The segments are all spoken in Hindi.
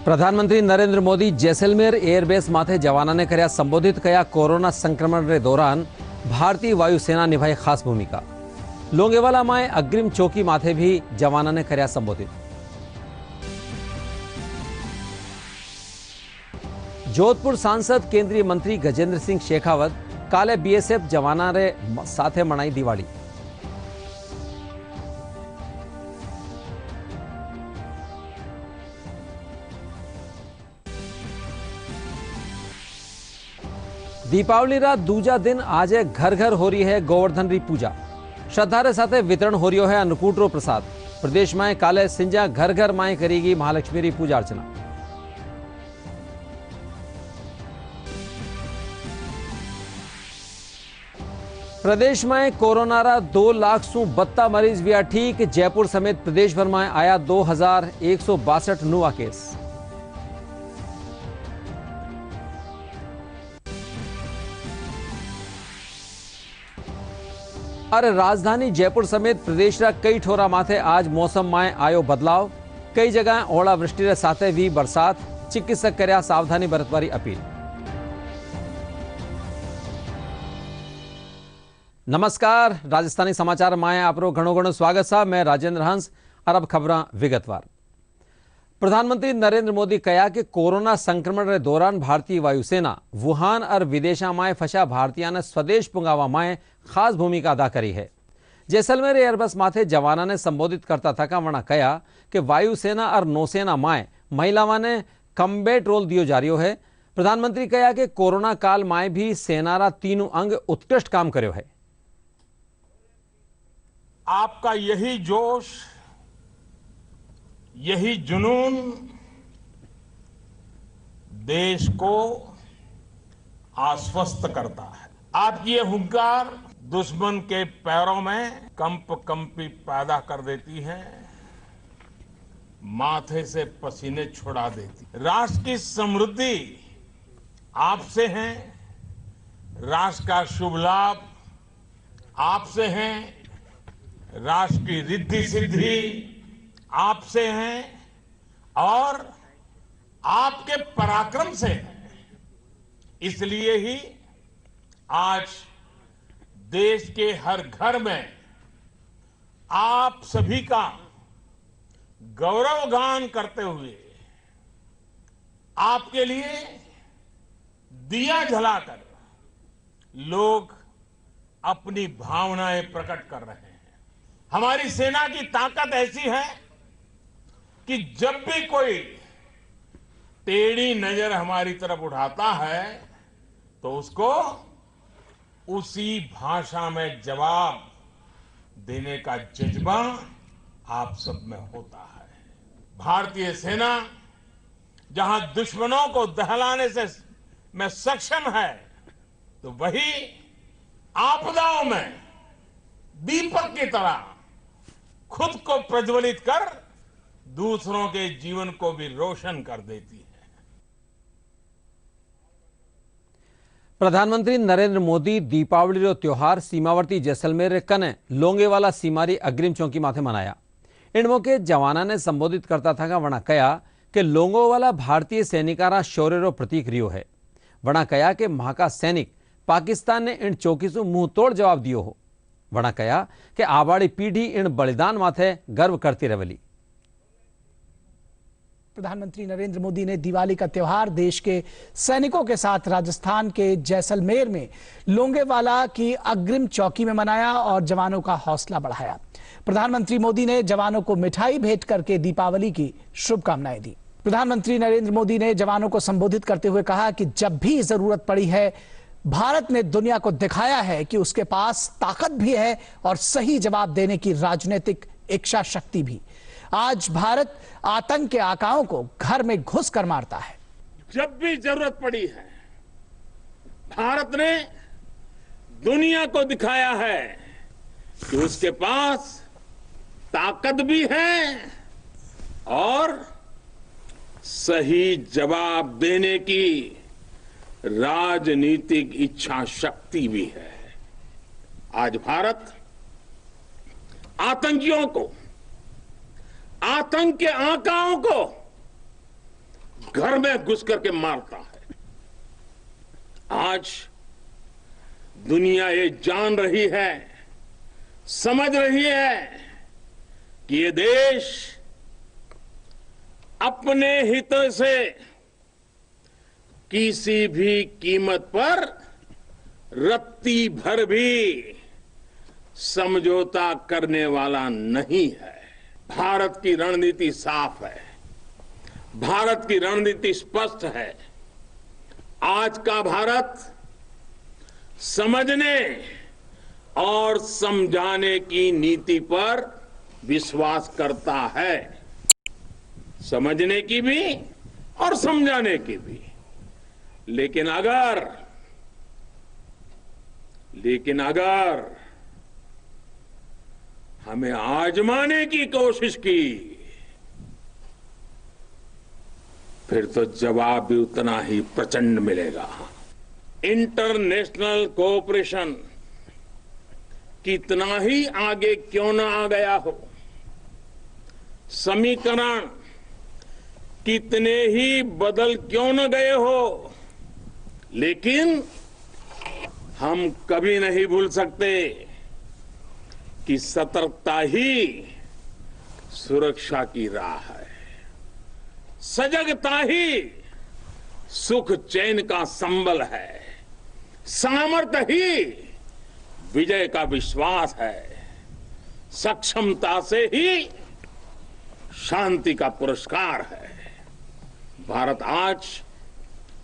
પ્રધાનમંત્રી નરેન્દ્ર મોદી જેસલમેર એરબેસ માથે જવાનોને કર્યા સંબોધિત કયા કોરોના સંક્રમણ દौरान भारतीय वायुसेना निभाई खास भूमिका। लोंगेवाला में अग्रिम चौकी माथे भी जवानों कर्या संबोधित। जोधपुर सांसद केंद्रीय मंत्री गजेंद्र सिंह शेखावत काले बीएसएफ जवाना रे साथे मनाई दिवाળી। दीपावली रा दूजा दिन आज घर घर हो रही है गोवर्धन री पूजा। श्रद्धा रे साथे वितरण हो रही है अन्नकूट रो प्रसाद। प्रदेश में काले सिंजा घर घर माए करेगी महालक्ष्मी री पूजा अर्चना। प्रदेश में कोरोना रा 2 लाख सु 72 मरीज भी ठीक। जयपुर समेत प्रदेश भर में आया 2162 नवा केस। अरे राजधानी जयपुर समेत प्रदेश रा कई ठोरा माथे आज मौसम में आयो बदलाव। कई जगह ओलावृष्टि रे साथे भी बरसात। चिकित्सक कर्या सावधानी बरतवारी अपील। नमस्कार, राजस्थानी समाचार में आपरो घणो घणो स्वागत है। मैं राजेंद्र हंस। अरब खबरां विगतवार। प्रधानमंत्री नरेंद्र मोदी कहा कि कोरोना संक्रमण के दौरान भारतीय वायुसेना वुहान और विदेशा में फंसा भारतीय ने स्वदेश पुंगावा में खास भूमिका अदा करी है। जैसलमेर एयरबस माथे जवाना ने संबोधित करता था वना कहा कि वायुसेना और नौसेना में महिलाओं ने कम्बेट रोल दियो जा रही है। प्रधानमंत्री कहा कि कोरोना काल में भी सेना रा तीनों अंग उत्कृष्ट काम कर्यो है। आपका यही जोश, यही जुनून देश को आश्वस्त करता है। आपकी ये हुंकार दुश्मन के पैरों में कंपी पैदा कर देती है, माथे से पसीने छुड़ा देती। राष्ट्र की समृद्धि आपसे है, राष्ट्र का शुभ लाभ आपसे है, राष्ट्र की रिद्धि सिद्धि आपसे हैं और आपके पराक्रम से है। इसलिए ही आज देश के हर घर में आप सभी का गौरवगान करते हुए आपके लिए दिया जलाकर लोग अपनी भावनाएं प्रकट कर रहे हैं। हमारी सेना की ताकत ऐसी है कि जब भी कोई टेढ़ी नजर हमारी तरफ उठाता है तो उसको उसी भाषा में जवाब देने का जज्बा आप सब में होता है। भारतीय सेना जहां दुश्मनों को दहलाने से में सक्षम है, तो वही आपदाओं में दीपक की तरह खुद को प्रज्वलित कर दूसरों के जीवन को भी रोशन कर देती है। प्रधानमंत्री नरेंद्र मोदी दीपावली रो त्योहार सीमावर्ती जैसलमेर कने लोंगेवाला सीमारी अग्रिम चौकी माथे मनाया। इन मौके जवाना ने संबोधित करता था वना कहा कि लोंगोवाला भारतीय सैनिकारा शौर्य रो प्रतीक रियो है। वना कहा कि महाका सैनिक पाकिस्तान ने इन चौकी से मुंह तोड़ जवाब दियो हो। वना कहा कि आवाड़ी पीढ़ी इन बलिदान माथे गर्व करती रहेली। प्रधानमंत्री नरेंद्र मोदी ने दिवाली का त्यौहार देश के सैनिकों के साथ राजस्थान के जैसलमेर में लोंगेवाला की अग्रिम चौकी में मनाया और जवानों का हौसला बढ़ाया। प्रधानमंत्री मोदी ने जवानों को मिठाई भेंट करके दीपावली की शुभकामनाएं दी। प्रधानमंत्री नरेंद्र मोदी ने जवानों को संबोधित करते हुए कहा कि जब भी जरूरत पड़ी है, भारत ने दुनिया को दिखाया है कि उसके पास ताकत भी है और सही जवाब देने की राजनीतिक इच्छा शक्ति भी। आज भारत आतंक के आकाओं को घर में घुस कर मारता है। जब भी जरूरत पड़ी है, भारत ने दुनिया को दिखाया है कि उसके पास ताकत भी है और सही जवाब देने की राजनीतिक इच्छा शक्ति भी है। आज भारत आतंकियों को, आतंक के आकाओं को घर में घुस करके मारता है। आज दुनिया ये जान रही है, समझ रही है कि ये देश अपने हितों से किसी भी कीमत पर रत्ती भर भी समझौता करने वाला नहीं है। भारत की रणनीति साफ है, भारत की रणनीति स्पष्ट है। आज का भारत समझने और समझाने की नीति पर विश्वास करता है, समझने की भी और समझाने की भी। लेकिन अगर हमें आजमाने की कोशिश की फिर तो जवाब भी उतना ही प्रचंड मिलेगा। इंटरनेशनल कोऑपरेशन कितना ही आगे क्यों न आ गया हो, समीकरण कितने ही बदल क्यों न गए हो, लेकिन हम कभी नहीं भूल सकते कि सतर्कता ही सुरक्षा की राह है, सजगता ही सुख चैन का संबल है, सामर्थ्य ही विजय का विश्वास है, सक्षमता से ही शांति का पुरस्कार है। भारत आज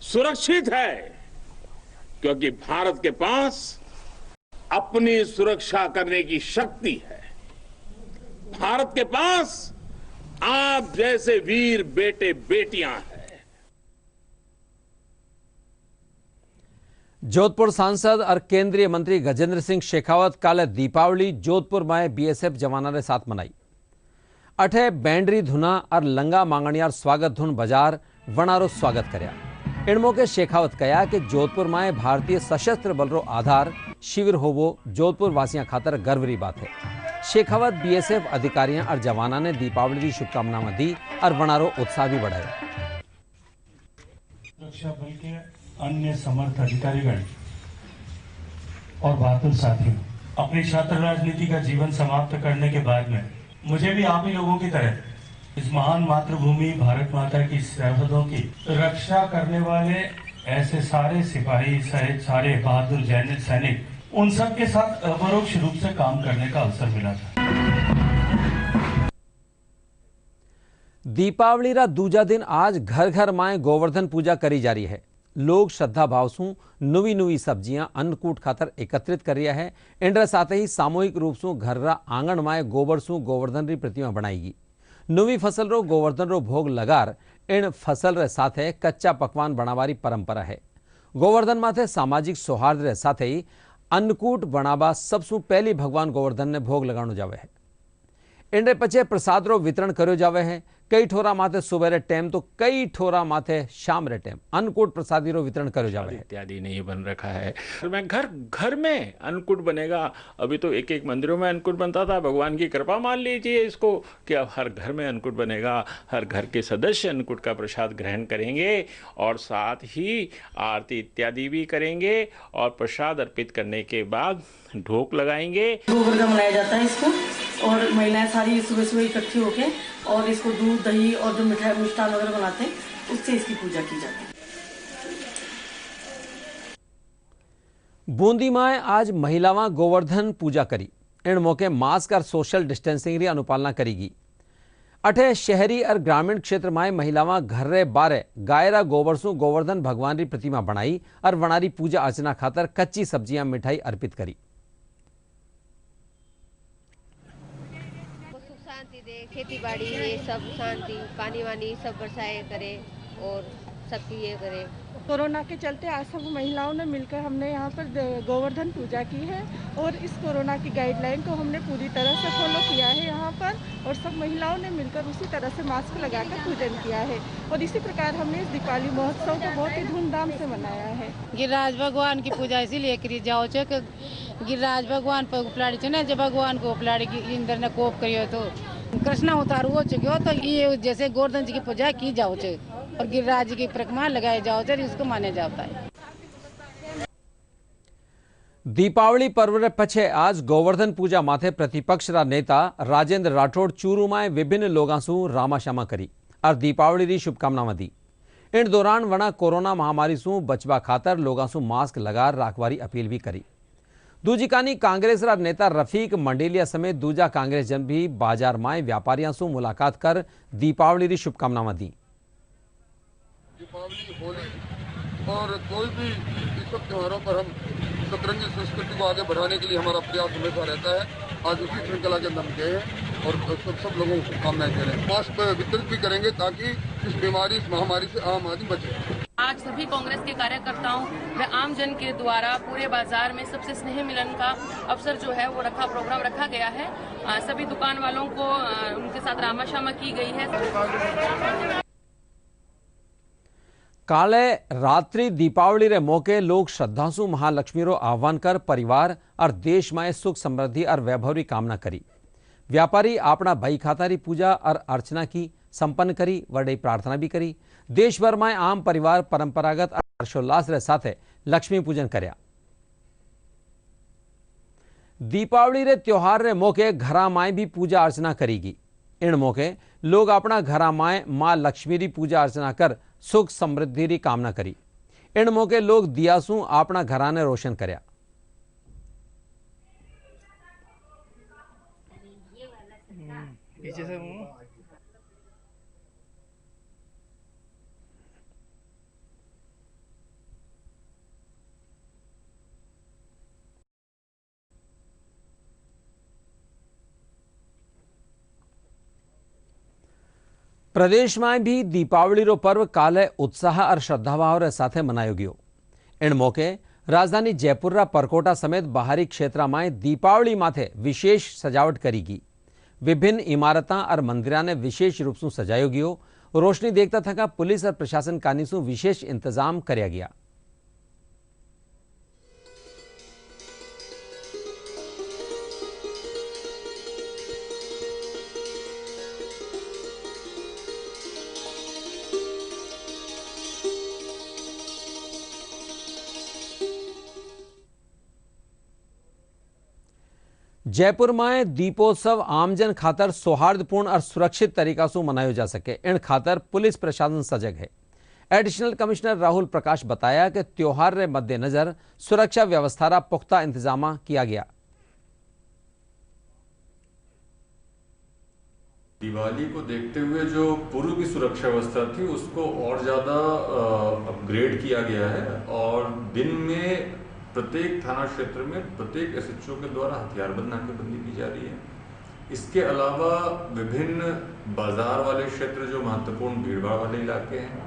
सुरक्षित है क्योंकि भारत के पास अपनी सुरक्षा करने की शक्ति है। भारत के पास आप जैसे वीर बेटे बेटियां हैं। जोधपुर सांसद और केंद्रीय मंत्री गजेंद्र सिंह शेखावत काले दीपावली जोधपुर में बीएसएफ जवाना रे साथ मनाई। अठे बैंडरी धुना और लंगा मांगणियार स्वागत धुन बजार वणारो स्वागत करया। इन मौके शेखावत कहा कि जोधपुर में भारतीय सशस्त्र बल रो आधार शिविर होवो जोधपुर वासियां खातर गर्व की बात है। शेखावत बीएसएफ अधिकारियों और जवाना ने दीपावली की शुभकामनाएं दी और वणारो उत्साह भी बढ़ाया। सुरक्षा बल के अन्य समर्थ अधिकारीगण और बहादुर साथियों, अपनी छात्र राजनीति का जीवन समाप्त करने के बाद में मुझे भी आप ही लोगों की तरह इस महान मातृभूमि भारत माता की सरहदों की रक्षा करने वाले ऐसे सारे सिपाही सहित सारे बहादुर जैन सैनिक, उन सब के साथ अपरोक्ष रूप से काम करने का अवसर मिला था। दीपावली रा दूजा दिन आज घर घर माए गोवर्धन पूजा करी जा रही है। लोग श्रद्धा भाव से नवी नवी सब्जियां अन्नकूट खातर एकत्रित कर रहा है। इनके साथ ही सामूहिक रूप से घर रा आंगण माए गोबर से गोवर्धन री प्रतिमा बनाएगी। नवी फसल रो गोवर्धन रो भोग लगार इन फसल रे साथे कच्चा पकवान बनावारी परंपरा है। गोवर्धन माथे सामाजिक सौहार्द रे साथे ही अन्नकूट बनावा सबसे पहली भगवान गोवर्धन ने भोग लगाणो जावे है। इनरे पछे प्रसाद रो वितरण कर्यो जावे है। कई ठोरा माथे सुबह टाइम तो कई ठोरा माथे शाम रे टाइम अन्नकूट प्रसादी रो वितरण कर्यो जावे है। इत्यादि नहीं बन रखा है। मैं घर घर में अन्नकूट बनेगा। अभी तो एक एक मंदिरों में अन्नकूट बनता था। भगवान की कृपा मान लीजिए इसको कि अब हर घर में अन्नकूट बनेगा। हर घर के सदस्य अन्नकूट का प्रसाद ग्रहण करेंगे और साथ ही आरती इत्यादि भी करेंगे और प्रसाद अर्पित करने के बाद ढोक लगाएंगे। गोवर्धन मनाया जाता है इसको, और महिलाएं सारी सुबह सुबह इकट्ठी होके और इसको दूध दही और जो मिठाई मिष्ठान वगैरह बनाते हैं उससे इसकी पूजा की जाती है। बूंदी में आज महिलावां गोवर्धन पूजा करी। इन मौके मास्क और सोशल डिस्टेंसिंग की अनुपालना करेगी। अठे शहरी और ग्रामीण क्षेत्र में महिलावां घर रे बारे गायरा गोबर से गोवर्धन भगवान की प्रतिमा बनाई और वनारी पूजा अर्चना खातर कच्ची सब्जियां मिठाई अर्पित करी। शांति दे, खेती बाड़ी ये सब शांति, पानी वानी सब बरसाए करे और सबकी ये करे। कोरोना के चलते आज सब महिलाओं ने मिलकर हमने यहाँ पर गोवर्धन पूजा की है और इस कोरोना की गाइडलाइन को हमने पूरी तरह से फॉलो किया है यहाँ पर, और सब महिलाओं ने मिलकर उसी तरह से मास्क लगाकर पूजन किया है। और इसी प्रकार हमने इस दीपावली महोत्सव को बहुत ही धूमधाम से मनाया है। गिरिराज भगवान की पूजा इसीलिए करी जाओ छे कि गिरिराज भगवान पर उपलाड़ी छे ने, जब भगवान को उपलाड़ी इंद्र ने कोप करियो तो कृष्ण अवतार हो चुक्यो, तो ये जैसे गोवर्धन जी की पूजा की जाओ छे। और गिरिराज जी की परिक्रमा लगाए जाओ छे, इसको माने जाता है। दीपावली पर्व रे पछे आज गोवर्धन पूजा माथे प्रतिपक्ष रा नेता राजेंद्र राठौड़ चूरू में विभिन्न लोगों सु रामाशामा करी और दीपावली री शुभकामना दी। इन दौरान वणा कोरोना महामारी सु बचवा खातर लोगों सु मास्क लगा राखवारी अपील भी करी। दूजी कानी कांग्रेस रा नेता रफीक मंडेलिया समेत दूजा कांग्रेस जन भी बाजार में व्यापारियों सु मुलाकात कर दीपावली री शुभकामना दी। दीपावली, होली और कोई भी इस सब त्योहारों पर हम सतरंगी संस्कृति को आगे बढ़ाने के लिए हमारा प्रयास हमेशा रहता है। आज उसी श्रृंखला के अंदर हम गए हैं और सब लोगों को शुभकामनाएं दे रहे हैं। मास्क वितरित भी करेंगे ताकि इस बीमारी, इस महामारी से आम आदमी बचे। आज सभी कांग्रेस के कार्यकर्ताओं व आम जन के द्वारा पूरे बाजार में सबसे स्नेह मिलन का अवसर जो है वो प्रोग्राम रखा गया है। सभी दुकान वालों को उनके साथ रामाशामा की गई है। काले रात्रि दीपावली रे मौके लोग श्रद्धासु महालक्ष्मी रो आह्वान कर परिवार और देश में सुख समृद्धि और वैभव की कामना करी। व्यापारी अपना भाई खाता री पूजा और अर्चना की संपन्न करी, वरडे प्रार्थना भी करी। देश भर में आम परिवार परंपरागत और हर्षोल्लास रे साथे लक्ष्मी पूजन करया। दीपावली रे त्योहार रे मौके घरा में भी पूजा अर्चना करीगी। इन मौके लोग अपना घरा में मां लक्ष्मी री पूजा अर्चना कर सुख समृद्धि री कामना करी। इन मौके लोग दियासू अपना घरा ने रोशन करया। प्रदेश में भी दीपावली रो पर्व काले उत्साह और श्रद्धाभाव रे साथे मनायो गयो। इन मौके राजधानी जयपुर रा परकोटा समेत बाहरी क्षेत्र में दीपावली माथे विशेष सजावट करीगी। विभिन्न इमारतां और मंदिरां ने विशेष रूप से सजायो गयो। रोशनी देखता थका पुलिस और प्रशासन कानीसु विशेष इंतजाम करया गया। जयपुर में दीपोत्सव आमजन खातर सौहार्दपूर्ण और सुरक्षित तरीका से मनाया जा सके, इन खातर पुलिस प्रशासन सजग है। एडिशनल कमिश्नर राहुल प्रकाश बताया कि त्योहार के मद्देनजर सुरक्षा व्यवस्था रा पुख्ता इंतजाम किया गया। दिवाली को देखते हुए जो पूर्व की सुरक्षा व्यवस्था थी उसको और ज्यादा अपग्रेड किया गया है और दिन में प्रत्येक थाना क्षेत्र में प्रत्येक एसएचओ के द्वारा हथियारबंद नाकेबंदी की जा रही है। इसके अलावा विभिन्न बाजार वाले क्षेत्र जो महत्वपूर्ण भीड़भाड़ वाले इलाके हैं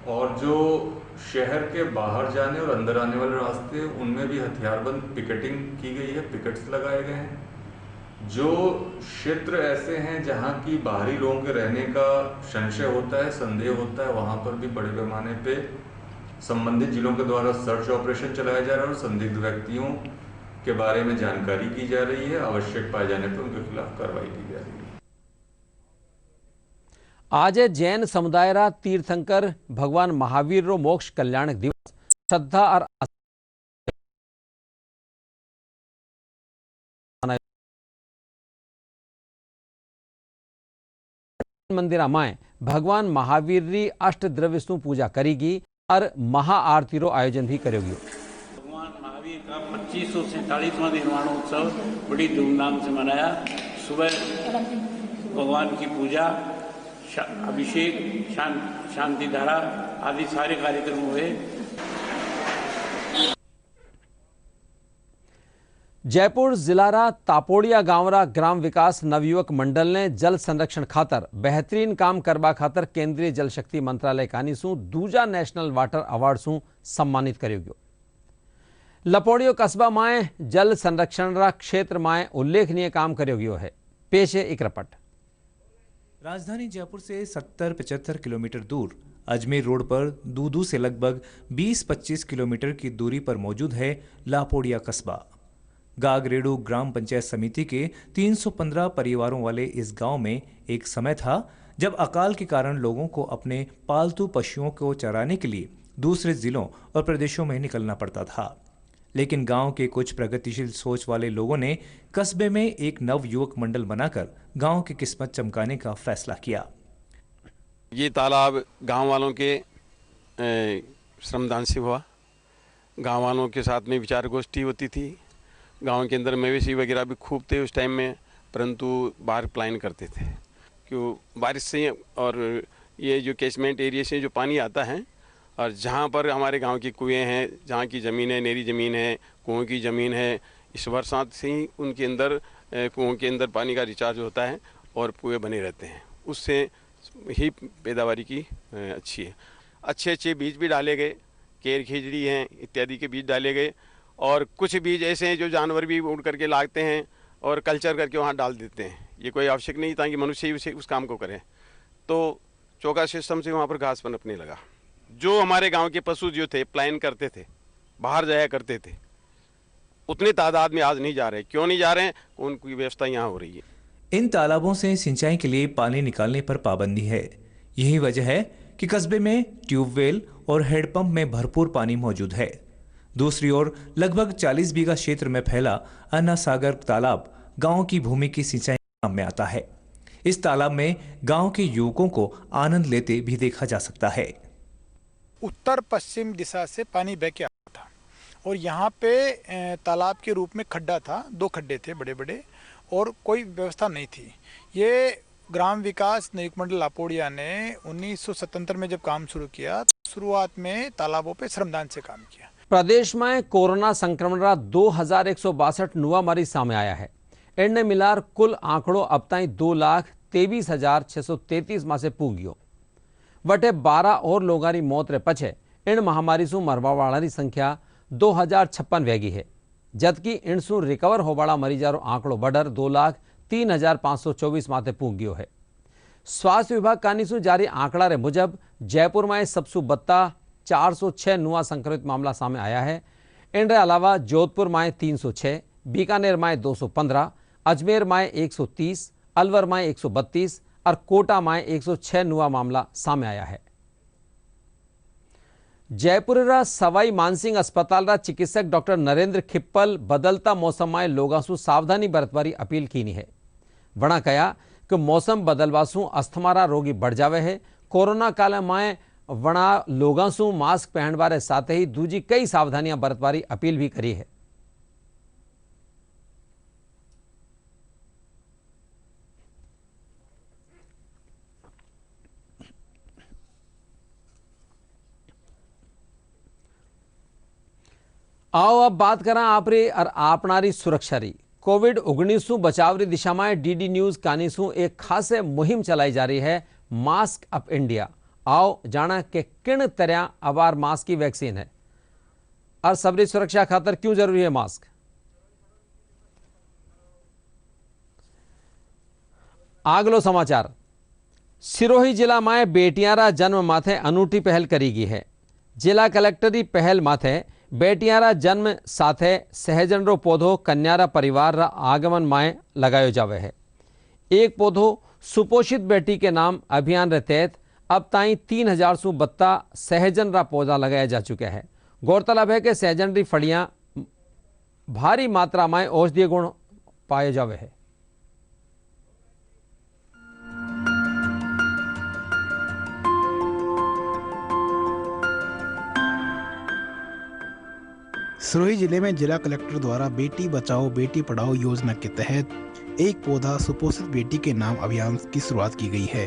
और जो शहर के बाहर जाने और अंदर आने वाले रास्ते उनमें भी हथियारबंद पिकेटिंग की गई है, पिकेट्स लगाए गए हैं। जो क्षेत्र ऐसे हैं जहां की बाहरी लोगों के रहने का संशय होता है, संदेह होता है, वहां पर भी बड़े पैमाने पे संबंधित जिलों के द्वारा सर्च ऑपरेशन चलाया जा रहा है और संदिग्ध व्यक्तियों के बारे में जानकारी की जा रही है। आवश्यक पाए जाने पर उनके खिलाफ कार्रवाई की जा रही है। आज जैन समुदाय रा तीर्थंकर भगवान महावीर रो मोक्ष कल्याणक दिवस श्रद्धा और मंदिर में भगवान महावीर री अष्ट द्रव्य पूजा करेगी और महाआरती रो आयोजन भी करेगी। भगवान महावीर का 2547वां निर्वाणोत्सव बड़ी धूमधाम से मनाया। सुबह भगवान की पूजा, अभिषेक, शांति धारा आदि सारे कार्यक्रम हुए। जयपुर जिलारा तापोड़िया गांवरा ग्राम विकास नवयुवक मंडल ने जल संरक्षण खातर बेहतरीन काम करबा खातर केंद्रीय जल शक्ति मंत्रालय कानीसु दूजा नेशनल वाटर अवार्ड सु सम्मानित कर्यो गयो। लपोड़ियो कस्बा में जल संरक्षण रा क्षेत्र में उल्लेखनीय काम कर्यो गयो है। पेश है एक रिपोर्ट। राजधानी जयपुर से 70-75 किलोमीटर दूर अजमेर रोड पर दूदू से लगभग 20-25 किलोमीटर की दूरी पर मौजूद है लापोड़िया कस्बा। गागरेडू ग्राम पंचायत समिति के 315 परिवारों वाले इस गांव में एक समय था जब अकाल के कारण लोगों को अपने पालतू पशुओं को चराने के लिए दूसरे जिलों और प्रदेशों में निकलना पड़ता था। लेकिन गांव के कुछ प्रगतिशील सोच वाले लोगों ने कस्बे में एक नव युवक मंडल बनाकर गांव की किस्मत चमकाने का फैसला किया। ये तालाब गांव वालों के श्रमदान से हुआ। गांव वालों के साथ में विचार गोष्ठी होती थी। गांव के अंदर मवेशी वगैरह भी खूब थे उस टाइम में, परंतु बाहर प्लान करते थे क्यों बारिश से, और ये जो कैचमेंट एरिया से जो पानी आता है और जहाँ पर हमारे गांव के कुएं हैं, जहाँ की ज़मीन है, नेरी ज़मीन है, कुओं की ज़मीन है, इस बरसात से ही उनके अंदर कुओं के अंदर पानी का रिचार्ज होता है और कुएं बने रहते हैं। उससे ही पैदावारी की अच्छी है। अच्छे अच्छे बीज भी डाले गए, केर खिजड़ी हैं इत्यादि के बीज डाले गए, और कुछ बीज ऐसे हैं जो जानवर भी उड़ करके लाते हैं और कल्चर करके वहाँ डाल देते हैं। ये कोई आवश्यक नहीं था कि मनुष्य ही उस काम को करें। तो चौका सिस्टम से वहाँ पर घास पनपने लगा। जो हमारे गांव के पशु जो थे प्लान करते थे, बाहर जाया करते थे, उतने तादाद में आज नहीं जा रहे। क्यों नहीं जा रहे हैं? उनकी व्यवस्था यहाँ हो रही है। इन तालाबों से सिंचाई के लिए पानी निकालने पर पाबंदी है। यही वजह है कि कस्बे में ट्यूबवेल और हेडपंप में भरपूर पानी मौजूद है। दूसरी ओर लगभग 40 बीघा क्षेत्र में फैला अन्ना सागर तालाब गांव की भूमि की सिंचाई काम में आता है। इस तालाब में गांव के युवकों को आनंद लेते भी देखा जा सकता है। उत्तर पश्चिम दिशा से पानी बह के आता था और यहाँ पे तालाब के रूप में खड्डा था, 2 खड्डे थे बड़े बड़े, और कोई व्यवस्था नहीं थी। ये ग्राम विकास नियुक्त मंडल लापोड़िया ने 1977 में जब काम शुरू किया, शुरुआत में तालाबों पे श्रमदान से काम किया। प्रदेश में कोरोना संक्रमण रा 2162 नवा मरीज सामने आया है। इनने मिलार कुल आंकड़ो अब ताई 2,23,633 में से पूग्यो। वटे 12 और लोगारी मौत रे पछे इन महामारी सु मरवा वाला संख्या 2056 वेगी है, जबकि इन सु रिकवर होवाला मरीजारो आंकड़ो बढ़र 2,03,524 माथे पूग्यो है। स्वास्थ्य विभाग कानीसु जारी आंकड़ा रे मुजब जयपुर में सबसु बत्ता 406 नुआ संक्रमित मामला सामने आया है। इन रे अलावा जोधपुर में 306, बीकानेर में 215, अजमेर में 130, अलवर में 132 और कोटा में 106 नुआ मामला सामने आया है। जयपुर रा सवाई मानसिंह अस्पताल रा चिकित्सक डॉक्टर नरेंद्र खिप्पल बदलता मौसम में लोगों से सावधानी बरतवारी अपील की है। वणा कया कि मौसम बदलवासु अस्थमारा रोगी बढ़ जावे है। कोरोना काल में वणा लोगों से मास्क पहनवारे साथ ही दूजी कई सावधानियां बरतवारी अपील भी करी है। आओ अब बात करा आपरी और आपनारी सुरक्षा री। कोविड-19 बचाव री दिशा में डीडी न्यूज कानीसु एक खास मुहिम चलाई जा रही है, मास्क अप इंडिया। आओ जाना कि किन तरह अबार मास्क की वैक्सीन है और सबरी सुरक्षा खातर क्यों जरूरी है मास्क। आगलो समाचार। सिरोही जिला में बेटियारा जन्म माथे अनूठी पहल करी गई है। जिला कलेक्टरी पहल माथे बेटियारा जन्म साथे सहजन रो पौधो कन्यारा परिवार रा आगमन माए लगायो जावे है। एक पौधो सुपोषित बेटी के नाम अभियान रे तहत अब ताई 3000 सु बत्ता सहजन रा पौधा लगाया जा चुका है। गौरतलब है कि सहजन री फड़ियां भारी मात्रा में औषधीय गुण पाए जावे है। सिरोही जिले में जिला कलेक्टर द्वारा बेटी बचाओ बेटी पढ़ाओ योजना के तहत एक पौधा सुपोषित बेटी के नाम अभियान की शुरुआत की गई है।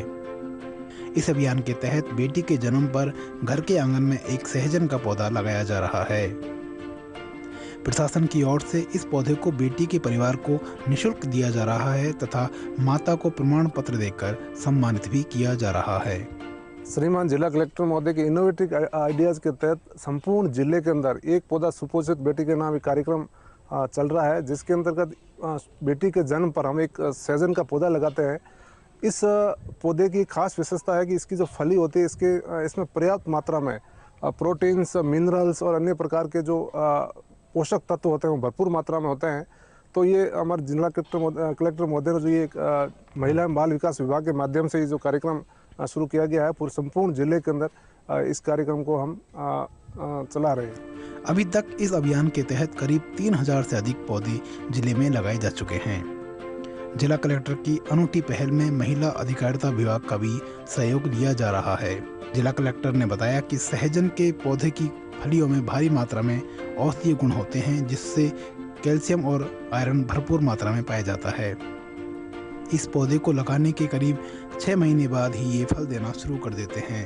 इस अभियान के तहत बेटी के जन्म पर घर के आंगन में एक सहजन का पौधा लगाया जा रहा है। प्रशासन की ओर से इस पौधे को बेटी के परिवार को निःशुल्क दिया जा रहा है तथा माता को प्रमाण पत्र देकर सम्मानित भी किया जा रहा है। श्रीमान जिला कलेक्टर महोदय के इनोवेटिव आइडियाज़ के तहत संपूर्ण जिले के अंदर एक पौधा सुपोषित बेटी के नाम एक कार्यक्रम चल रहा है, जिसके अंतर्गत बेटी के जन्म पर हम एक सहजन का पौधा लगाते हैं। इस पौधे की खास विशेषता है कि इसकी जो फली होती है इसमें पर्याप्त मात्रा में प्रोटीन्स, मिनरल्स और अन्य प्रकार के जो पोषक तत्व होते हैं वो भरपूर मात्रा में होते हैं। तो ये हमारे जिला कलेक्टर महोदय ने जो ये महिला एवं बाल विकास विभाग के माध्यम से ये जो कार्यक्रम शुरू किया गया है, पूरे संपूर्ण जिले के अंदर इस कार्यक्रम को हम चला रहे हैं। अभी तक इस अभियान के तहत करीब 3000 से अधिक पौधे जिले में लगाए जा चुके हैं। जिला कलेक्टर की अनूठी पहल में महिला अधिकारिता विभाग का भी सहयोग लिया जा रहा है। जिला कलेक्टर ने बताया कि सहजन के पौधे की फलियों में भारी मात्रा में औषधीय गुण होते हैं, जिससे कैल्शियम और आयरन भरपूर मात्रा में पाया जाता है। इस पौधे को लगाने के करीब 6 महीने बाद ही ये फल देना शुरू कर देते हैं।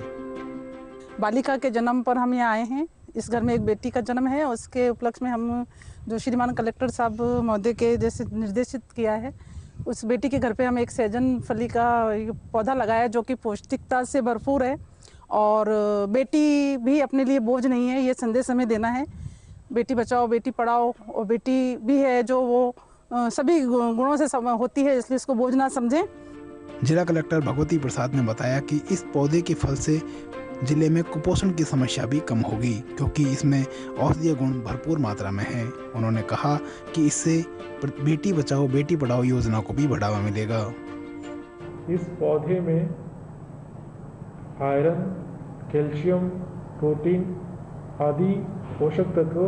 बालिका के जन्म पर हम यहाँ आए हैं। इस घर में एक बेटी का जन्म है, उसके उपलक्ष्य में हम जो श्रीमान कलेक्टर साहब महोदय के जैसे निर्देशित किया है, उस बेटी के घर पे हम एक सहजन फली का पौधा लगाया जो कि पौष्टिकता से भरपूर है और बेटी भी अपने लिए बोझ नहीं है, ये संदेश हमें देना है। बेटी बचाओ बेटी पढ़ाओ, और बेटी भी है जो वो सभी गुणों से होती है, इसलिए इसको बोझ ना समझें। जिला कलेक्टर भगवती प्रसाद ने बताया कि इस पौधे के फल से जिले में कुपोषण की समस्या भी कम होगी, क्योंकि इसमें औषधीय गुण भरपूर मात्रा में है। उन्होंने कहा कि इससे बेटी बचाओ बेटी पढ़ाओ योजना को भी बढ़ावा मिलेगा। इस पौधे में आयरन, कैल्शियम, प्रोटीन आदि पोषक तत्व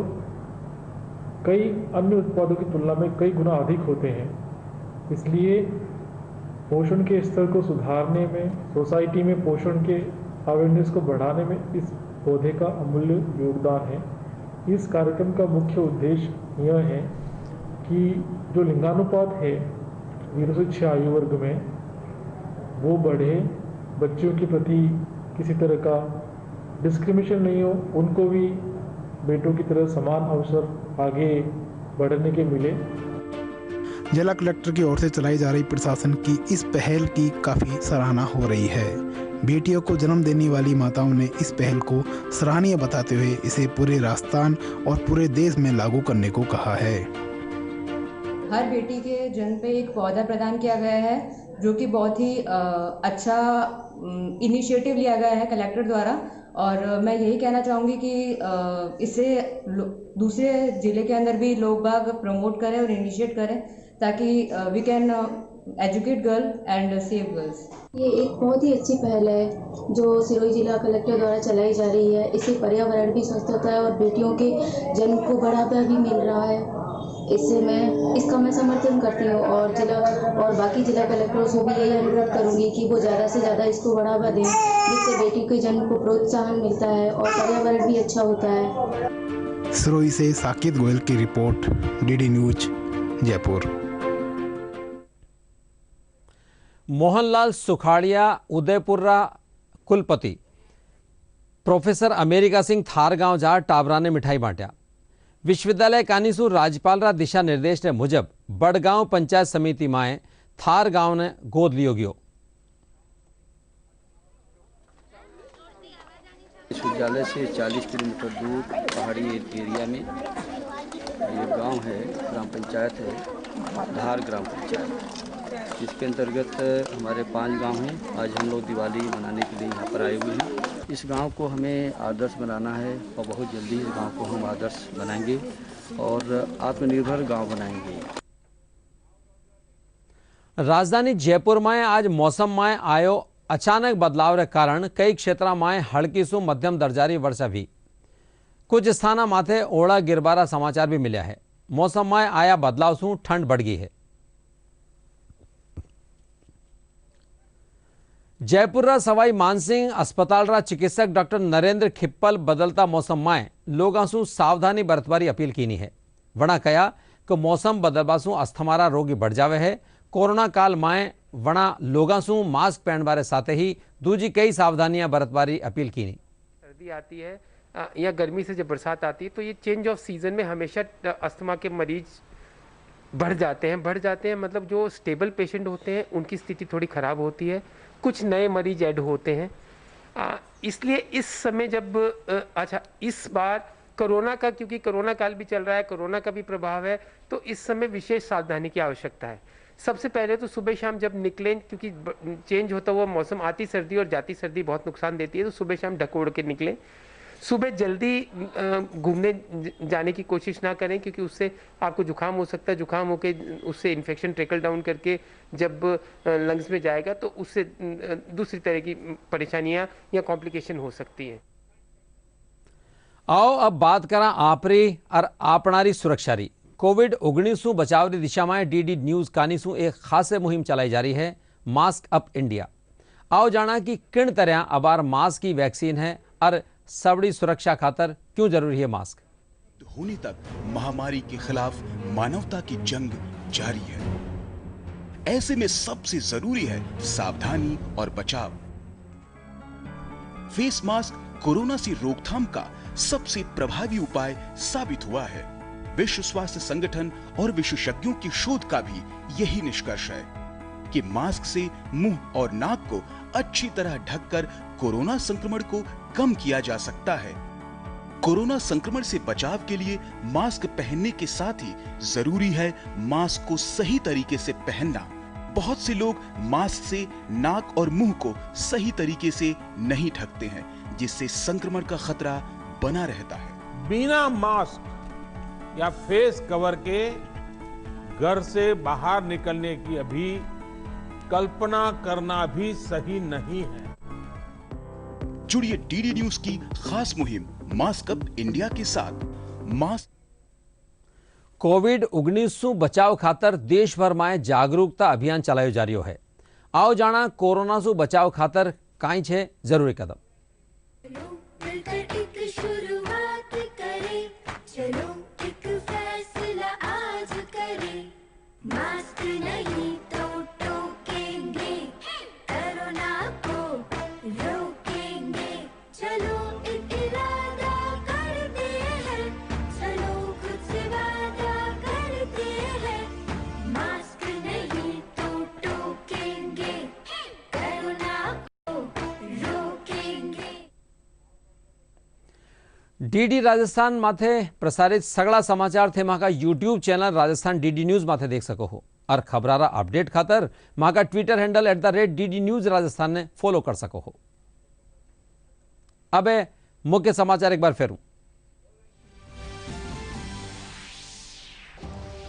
कई अन्य उत्पादों की तुलना में कई गुना अधिक होते हैं। इसलिए पोषण के स्तर को सुधारने में, सोसाइटी में पोषण के अवेयरनेस को बढ़ाने में इस पौधे का अमूल्य योगदान है। इस कार्यक्रम का मुख्य उद्देश्य यह है कि जो लिंगानुपात है 0 से 6 आयु वर्ग में वो बढ़े, बच्चों के प्रति किसी तरह का डिस्क्रिमिनेशन नहीं हो, उनको भी बेटों की तरह समान अवसर आगे बढ़ने के मिले। जिला कलेक्टर की ओर से चलाई जा रही प्रशासन की इस पहल की काफी सराहना हो रही है। बेटियों को जन्म देने वाली माताओं ने इस पहल को सराहनीय बताते हुए इसे पूरे राजस्थान और पूरे देश में लागू करने को कहा है। हर बेटी के जन्म पे एक पौधा प्रदान किया गया है, जो कि बहुत ही अच्छा इनिशिएटिव लिया गया है कलेक्टर द्वारा। और मैं यही कहना चाहूँगी कि इससे दूसरे ज़िले के अंदर भी लोग बाग प्रमोट करें और इनिशिएट करें, ताकि we can educate girl and save girls. ये एक बहुत ही अच्छी पहल है जो सिरोही जिला कलेक्टर द्वारा चलाई जा रही है। इससे पर्यावरण भी स्वस्थ होता है और बेटियों के जन्म को बढ़ावा भी मिल रहा है। इसका मैं समर्थन करती हूँ और बाकी जिला कलेक्टरों से भी यही अनुरोध करूँगी कि वो ज़्यादा से ज़्यादा इसको बढ़ावा दें, जिससे बेटी के जन्म को प्रोत्साहन मिलता है और पर्यावरण भी अच्छा होता है। सिरोही से साकेत गोयल की report, DD news Jaipur. Mohanlal Sukhadia Udaipura कुलपति प्रोफेसर अमेरिका सिंह थार गांव जा टाबरा ने मिठाई बांटा। विश्वविद्यालय कानीसू राज्यपाल रा दिशा निर्देश ने मुजब बड़गांव पंचायत समिति माए थार गांव ने गोद लियो गयो। विश्वविद्यालय से 40 किलोमीटर दूर पहाड़ी एरिया में ये गांव है, ग्राम पंचायत है धार ग्राम पंचायत। इसके अंतर्गत हमारे 5 गांव हैं। आज हम लोग दिवाली मनाने के लिए यहाँ पर आए हुए हैं। इस गांव को हमें आदर्श बनाना है और बहुत जल्दी इस गांव को हम आदर्श बनाएंगे और आत्मनिर्भर गांव बनाएंगे। राजधानी जयपुर में आज मौसम में आयो अचानक बदलाव के कारण कई क्षेत्र में हल्की सु मध्यम दर्जारी वर्षा भी, कुछ स्थान माथे ओला गिरबारा समाचार भी मिला है। मौसम में आया बदलाव सु ठंड बढ़ गई है। जयपुर रा सवाई मानसिंह अस्पताल रा चिकित्सक डॉक्टर नरेंद्र खिप्पल बदलता मौसम में लोगों से सावधानी बरतवारी अपील की है। वणा कया कि मौसम बदलवा से अस्थमा रोगी बढ़ जावे है। कोरोना काल में वणा लोगों से मास्क पहन बारे साथ ही दूजी कई सावधानियां बरतवारी अपील की। सर्दी आती है या गर्मी से जब बरसात आती है तो ये चेंज ऑफ सीजन में हमेशा अस्थमा के मरीज बढ़ जाते हैं। मतलब जो स्टेबल पेशेंट होते हैं उनकी स्थिति थोड़ी खराब होती है, कुछ नए मरीज ऐड होते हैं। इसलिए इस समय जब इस बार कोरोना का, क्योंकि कोरोना काल भी चल रहा है, कोरोना का भी प्रभाव है, तो इस समय विशेष सावधानी की आवश्यकता है। सबसे पहले तो सुबह शाम जब निकलें, क्योंकि चेंज होता हुआ मौसम, आती सर्दी और जाती सर्दी बहुत नुकसान देती है, तो सुबह शाम ढक ओढ़ के निकलें। सुबह जल्दी घूमने जाने की कोशिश ना करें, क्योंकि उससे आपको जुकाम हो सकता है। जुकाम होके उससे इन्फेक्शन ट्रिकल डाउन करके जब लंग्स में जाएगा तो उससे दूसरी तरह की परेशानियां या कॉम्प्लिकेशन हो सकती हैं। आओ अब बात करा आपरी और आपणारी सुरक्षा री। कोविड-19 बचाव की दिशा में डीडी न्यूज कानीसू एक खास मुहिम चलाई जा रही है, मास्क अप इंडिया। आओ जाना कि किन तरह अबार मास्क की वैक्सीन है और सबड़ी सुरक्षा खातर क्यों जरूरी है मास्क। होने तक महामारी के खिलाफ मानवता की जंग जारी है। ऐसे में सबसे जरूरी है सावधानी और बचाव। फेस मास्क कोरोना से रोकथाम का सबसे प्रभावी उपाय साबित हुआ है। विश्व स्वास्थ्य संगठन और विशेषज्ञों की शोध का भी यही निष्कर्ष है कि मास्क से मुंह और नाक को अच्छी तरह ढककर कोरोना संक्रमण को कम किया जा सकता है। कोरोना संक्रमण से बचाव के लिए मास्क पहनने के साथ ही जरूरी है मास्क को सही तरीके से पहनना। बहुत से लोग मास्क से नाक और मुंह को सही तरीके से नहीं ढकते हैं, जिससे संक्रमण का खतरा बना रहता है। बिना मास्क या फेस कवर के घर से बाहर निकलने की अभी कल्पना करना भी सही नहीं है। जुड़िए डीडी न्यूज की खास मुहिम मास्क अप इंडिया के साथ। मास्क कोविड-19 बचाव खातर देश भर में जागरूकता अभियान चलायो जा रही है। आओ जाना कोरोना से बचाव खातर काई छे जरूरी कदम। डीडी राजस्थान माथे प्रसारित सगला समाचार थे माका YouTube channel Rajasthan DD news माथे देख सको हो और खबरारा अपडेट खातर माका Twitter handle @DD news Rajasthan ने फॉलो कर सको हो। अब मुख्य समाचार एक बार फिर।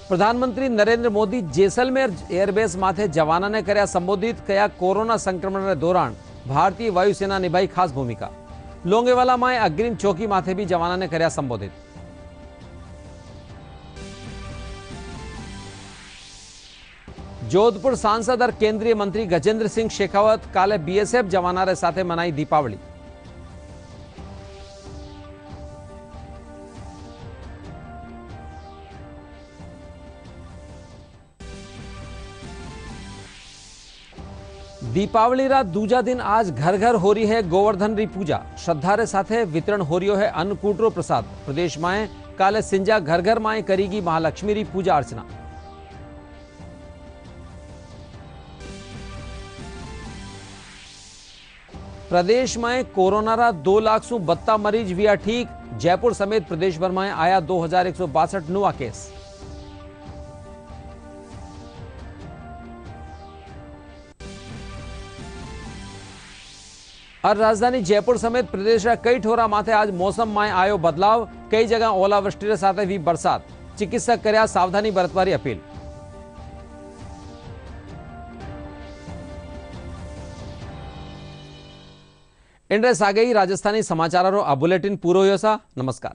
प्रधानमंत्री नरेंद्र मोदी जैसलमेर एयरबेस माथे जवाना ने कर्या संबोधित, कया कोरोना संक्रमण के दौरान भारतीय वायुसेना निभाई खास भूमिका। लोंगेवाला में अग्रिम चौकी माथे भी जवाना ने कर्या संबोधित। जोधपुर सांसद और केंद्रीय मंत्री गजेंद्र सिंह शेखावत काले बीएसएफ जवाना रे साथे मनाई दीपावली। दीपावली रा दूजा दिन आज घर घर हो रही है गोवर्धन री पूजा। श्रद्धा रे साथे वितरण हो रही है अन्नकूटरो प्रसाद। प्रदेश में काले सिंजा घर घर माए करेगी महालक्ष्मी री पूजा अर्चना। प्रदेश में कोरोना रा 2 लाख सु 72 मरीज हुआ ठीक। जयपुर समेत प्रदेश भर में आया 2162 नवा केस। और राजधानी जयपुर समेत प्रदेश का कई ठोरा माथे आज मौसम में आयो बदलाव। कई जगह ओलावृष्टि के साथ हुई बरसात। चिकित्सक कर्या सावधानी बरतवारी अपील। इंड्रे सागई राजस्थानी समाचारों आ बुलेटिन पूरो हुयो सा। नमस्कार।